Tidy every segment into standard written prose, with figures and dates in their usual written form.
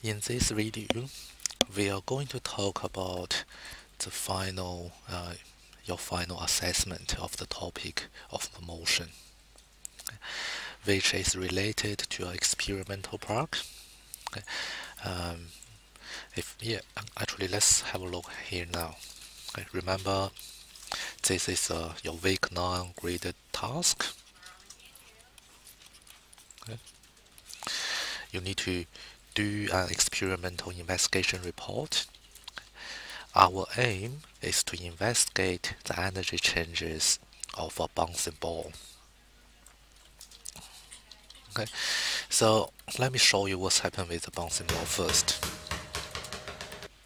In this video, we are going to talk about your final assessment of the topic of the motion, which is related to your experimental part. Okay. Um, Actually, let's have a look here now. Okay, remember, this is your week 9 graded task. Okay. You need to do an experimental investigation report. Our aim is to investigate the energy changes of a bouncing ball. Okay, so let me show you what's happened with the bouncing ball first.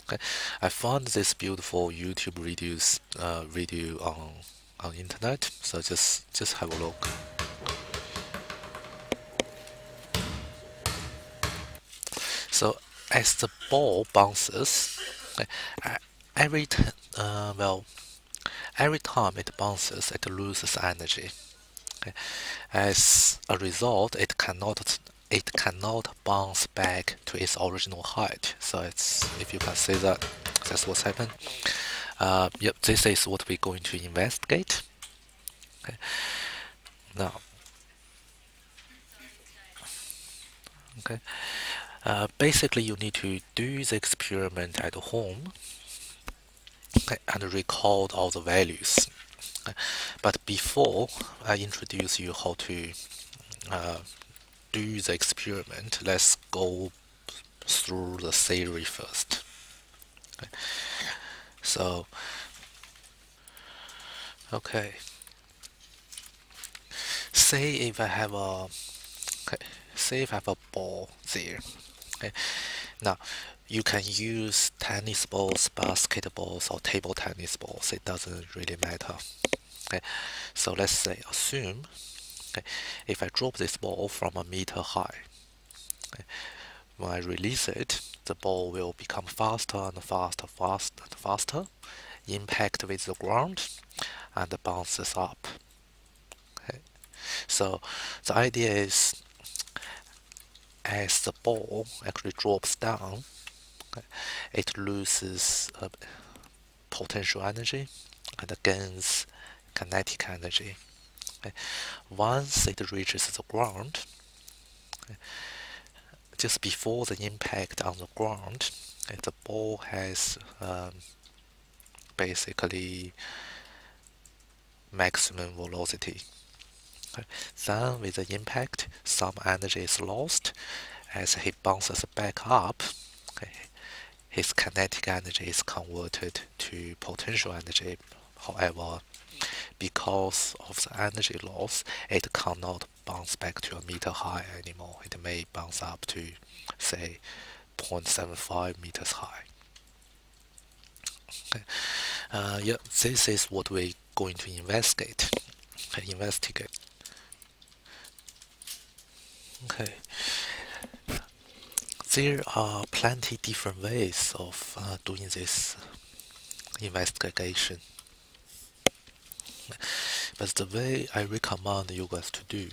Okay, I found this beautiful YouTube video on internet, so just have a look. So as the ball bounces, okay, every t- well every time it bounces, it loses energy. Okay. As a result, it cannot bounce back to its original height. So it's, if you can see that, that's what's happened. Yep, this is what we're going to investigate. Okay. Now, okay. Basically, you need to do the experiment at home, okay, and record all the values. Okay. But before I introduce you how to uh, do the experiment, let's go through the theory first. Okay. So, okay, say if I have a okay, say if I have a ball there. Okay, now you can use tennis balls, basketballs, or table tennis balls. It doesn't really matter. Okay, so let's say assume, okay, if I drop this ball from a meter high, okay, when I release it, the ball will become faster and faster, faster and faster, impact with the ground, and bounces up. Okay. So the idea is, as the ball actually drops down, okay, it loses potential energy and gains kinetic energy. Okay. Once it reaches the ground, okay, just before the impact on the ground, okay, the ball has basically maximum velocity. Okay. Then with the impact, some energy is lost. As he bounces back up, okay, his kinetic energy is converted to potential energy. However, because of the energy loss, it cannot bounce back to a meter high anymore. It may bounce up to, say, 0.75 meters high. Okay. Yeah, this is what we're going to investigate. Investigate. Okay. There are plenty different ways of doing this investigation. But the way I recommend you guys to do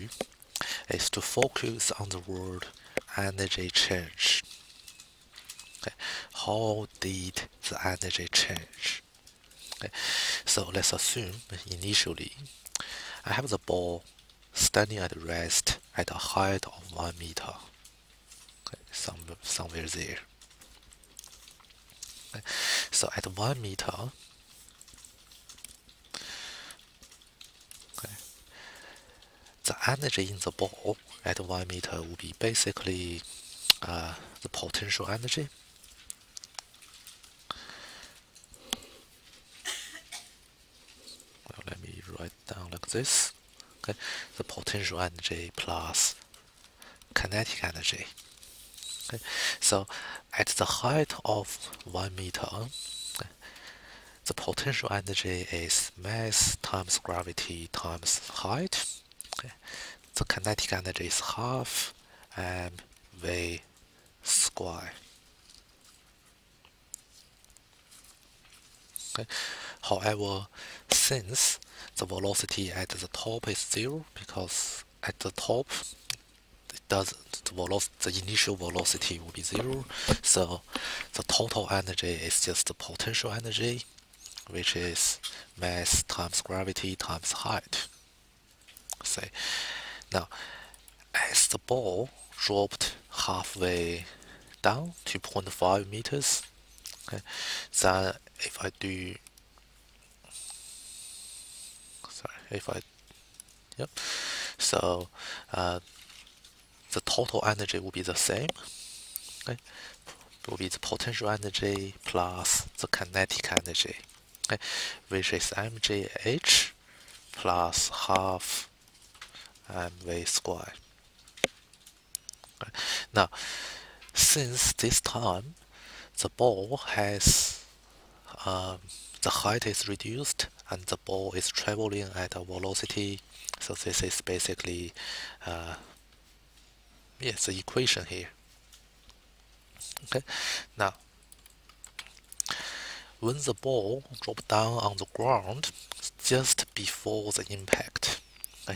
is to focus on the word energy change. Okay. How did the energy change? Okay. So let's assume initially I have the ball standing at rest at a height of 1 meter. Okay. Somewhere there. Okay. So at 1 meter, okay, the energy in the ball at 1 meter will be basically the potential energy. Well, let me write down like this. Okay, the potential energy plus kinetic energy. Okay, so at the height of 1 meter, okay, the potential energy is mass times gravity times height. Okay, the kinetic energy is half mv square. Okay. However, since the velocity at the top is zero, because at the top the initial velocity will be 0. So the total energy is just the potential energy, which is mass times gravity times height. Say now, as the ball dropped halfway down to 0.5 meters, okay, then yep, so the total energy will be the same. Okay, it will be the potential energy plus the kinetic energy, okay, which is mgh plus half mv squared. Okay. Now, since this time the ball has the height is reduced and the ball is traveling at a velocity, so this is basically the equation here. Okay, now when the ball dropped down on the ground just before the impact,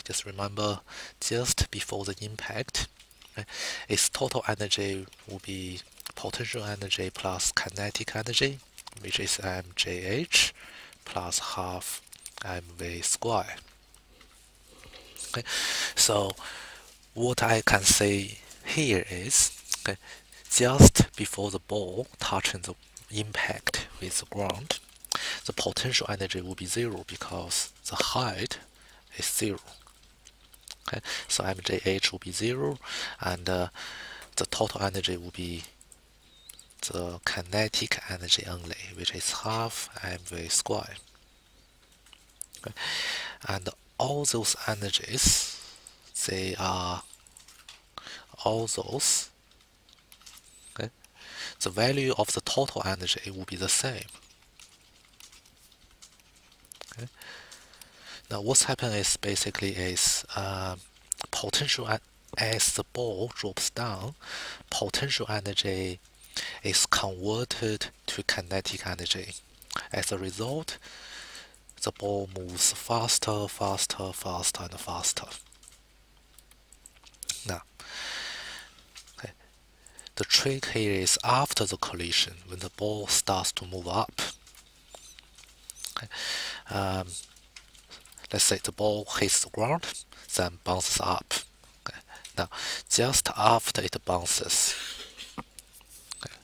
just remember, just before the impact, its total energy will be potential energy plus kinetic energy, which is mgh plus half mv squared. Okay, so what I can say here is, okay, just before the ball touching the impact with the ground, the potential energy will be 0 because the height is 0. Okay, so mgh will be 0, and the total energy will be the kinetic energy only, which is half mv squared. Okay, and all those energies, they are all those. Okay, the value of the total energy will be the same. Okay, now what's happening is basically potential as the ball drops down, potential energy is converted to kinetic energy. As a result, the ball moves faster, faster, faster, and faster. Now, okay, the trick here is after the collision, when the ball starts to move up. Okay, let's say the ball hits the ground, then bounces up. Okay, now, just after it bounces, okay,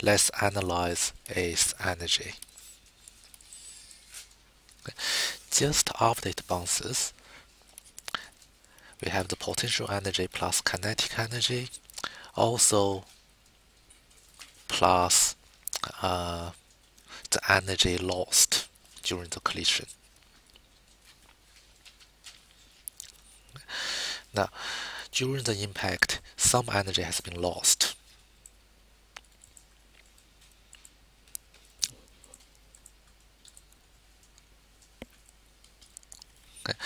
let's analyze its energy. Okay, just after it bounces, we have the potential energy plus kinetic energy, also plus the energy lost during the collision. Now, during the impact, some energy has been lost. Okay,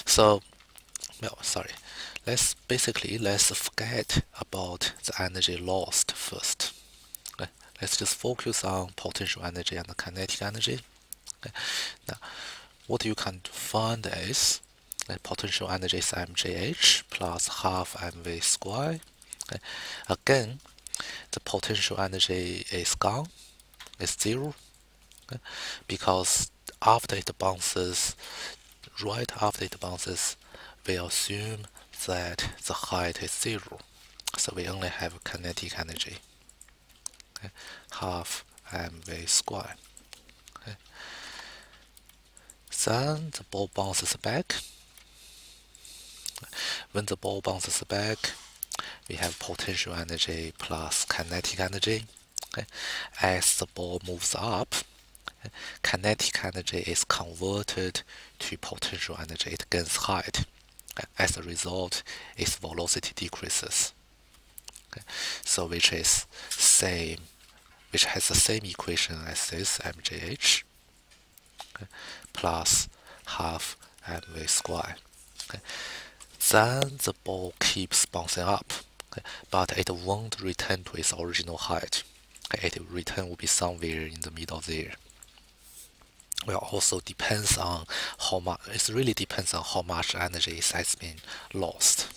so, let's forget about the energy lost first. Okay, let's just focus on potential energy and the kinetic energy. Okay, now, what you can find is potential energy is mgh plus half mv squared. Okay, again, the potential energy is gone, it's 0, okay, because right after it bounces, we assume that the height is 0, so we only have kinetic energy, okay, half mv squared. Okay. Then the ball bounces back. When the ball bounces back, we have potential energy plus kinetic energy. Okay. As the ball moves up, kinetic energy is converted to potential energy. It gains height. As a result, its velocity decreases. Okay. So which has the same equation as this mgh, okay, plus half mv squared. Okay. Then the ball keeps bouncing up, okay, but it won't return to its original height. Okay, it will be somewhere in the middle there. Well, also depends on how much. It really depends on how much energy has been lost.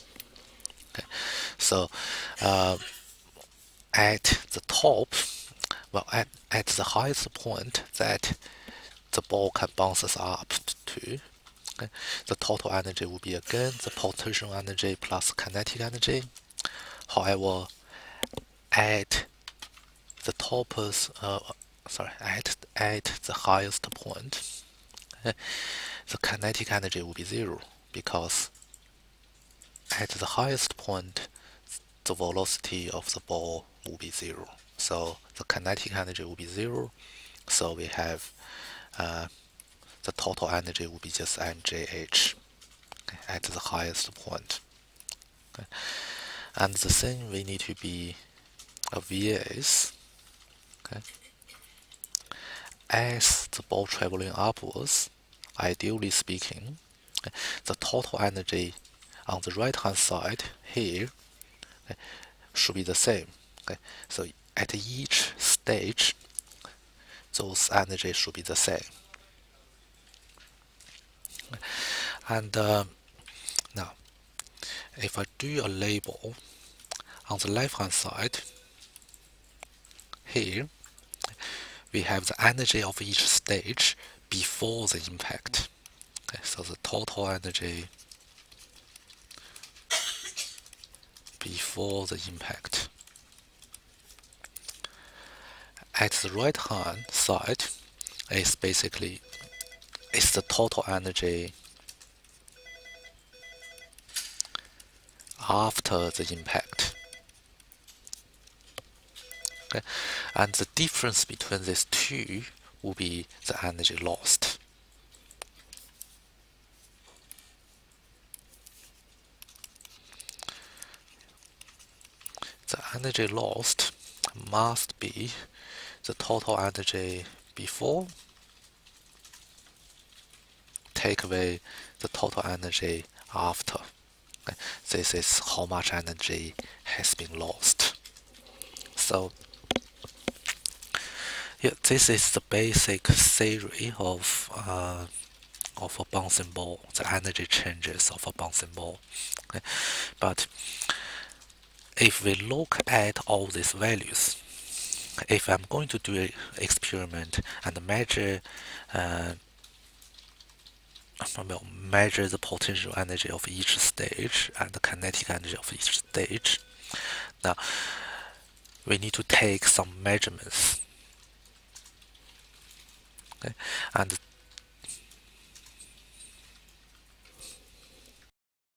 Okay, so So at the top, well, at the highest point that the ball can bounce us up to, okay, the total energy will be again the potential energy plus kinetic energy. However, at the topest, at the highest point, the kinetic energy will be zero because at the highest point, the velocity of the ball will be zero. So the kinetic energy will be zero. So we have the total energy will be just mjh at the highest point. Okay. And the thing we need to be aware is, okay, as the ball traveling upwards, ideally speaking, the total energy on the right hand side here should be the same. Okay, so at each stage, those energies should be the same. And now, if I do a label on the left hand side, here we have the energy of each stage before the impact. Okay, so the total energy before the impact. At the right hand side is basically the total energy after the impact. Okay, and the difference between these two will be the energy lost. The energy lost must be the total energy before take away the total energy after. Okay, this is how much energy has been lost. So yeah, this is the basic theory of a bouncing ball, the energy changes of a bouncing ball. Okay. But if we look at all these values, if I'm going to do an experiment and measure measure the potential energy of each stage and the kinetic energy of each stage, now we need to take some measurements. Okay? And